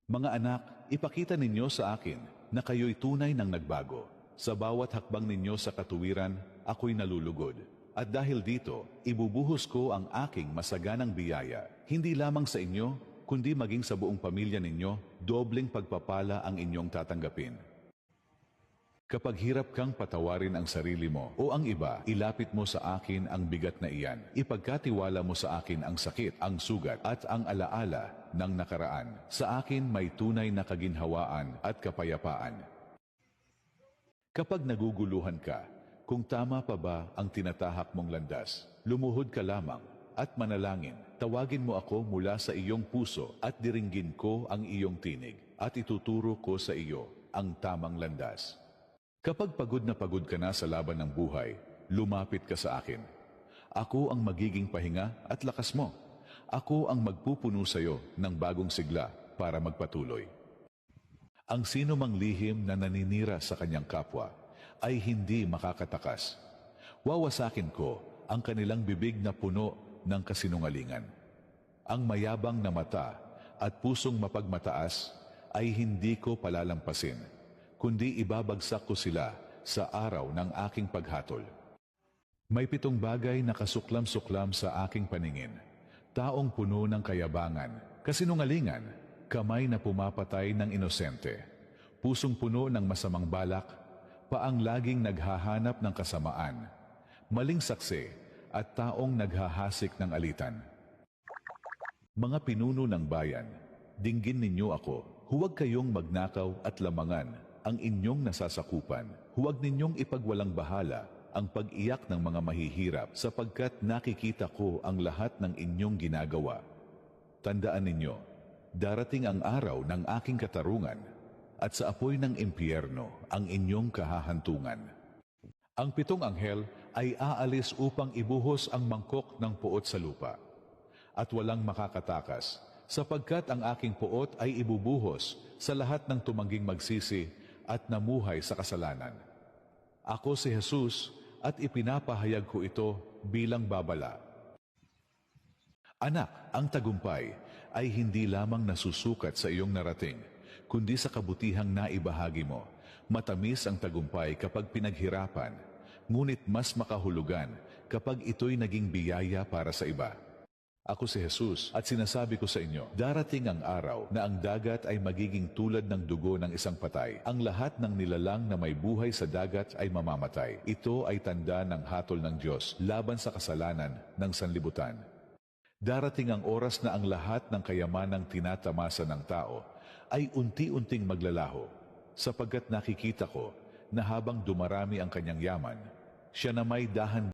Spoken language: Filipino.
Mga anak, ipakita ninyo sa akin na kayo'y tunay ng nagbago. Sa bawat hakbang ninyo sa katuwiran, ako'y nalulugod. At dahil dito, ibubuhos ko ang aking masaganang biyaya, hindi lamang sa inyo, kundi maging sa buong pamilya ninyo, dobleng pagpapala ang inyong tatanggapin. Kapag hirap kang patawarin ang sarili mo o ang iba, ilapit mo sa akin ang bigat na iyan. Ipagkatiwala mo sa akin ang sakit, ang sugat at ang alaala ng nakaraan. Sa akin may tunay na kaginhawaan at kapayapaan. Kapag naguguluhan ka, kung tama pa ba ang tinatahak mong landas, lumuhod ka lamang at manalangin. Tawagin mo ako mula sa iyong puso at diringgin ko ang iyong tinig at ituturo ko sa iyo ang tamang landas. Kapag pagod ka na sa laban ng buhay, lumapit ka sa akin. Ako ang magiging pahinga at lakas mo. Ako ang magpupuno sa iyo ng bagong sigla para magpatuloy. Ang sino mang lihim na naninira sa kanyang kapwa ay hindi makakatakas. Wawasakin ko ang kanilang bibig na puno ng kasinungalingan. Ang mayabang na mata at pusong mapagmataas ay hindi ko palalampasin, kundi ibabagsak ko sila sa araw ng aking paghatol. May 7 bagay na kasuklam-suklam sa aking paningin. Taong puno ng kayabangan, kasinungalingan, kamay na pumapatay ng inosente, pusong puno ng masamang balak, paang laging naghahanap ng kasamaan, maling saksi at taong naghahasik ng alitan. Mga pinuno ng bayan, dinggin ninyo ako, huwag kayong magnakaw at lamangan ang inyong nasasakupan. Huwag ninyong ipagwalang bahala ang pag-iyak ng mga mahihirap sapagkat nakikita ko ang lahat ng inyong ginagawa. Tandaan ninyo, darating ang araw ng aking katarungan at sa apoy ng impyerno ang inyong kahahantungan. Ang 7 anghel ay aalis upang ibuhos ang mangkok ng puot sa lupa. At walang makakatakas sapagkat ang aking puot ay ibubuhos sa lahat ng tumangging magsisi at namuhay sa kasalanan. Ako si Jesus at ipinapahayag ko ito bilang babala. Anak, ang tagumpay ay hindi lamang nasusukat sa iyong narating, kundi sa kabutihang naibahagi mo. Matamis ang tagumpay kapag pinaghirapan, ngunit mas makahulugan kapag ito'y naging biyaya para sa iba. Ako si Jesus at sinasabi ko sa inyo, darating ang araw na ang dagat ay magiging tulad ng dugo ng isang patay. Ang lahat ng nilalang na may buhay sa dagat ay mamamatay. Ito ay tanda ng hatol ng Diyos laban sa kasalanan ng sanlibutan. Darating ang oras na ang lahat ng kayamanang tinatamasa ng tao ay unti-unting maglalaho, sapagkat nakikita ko na habang dumarami ang kanyang yaman, siya na may dahan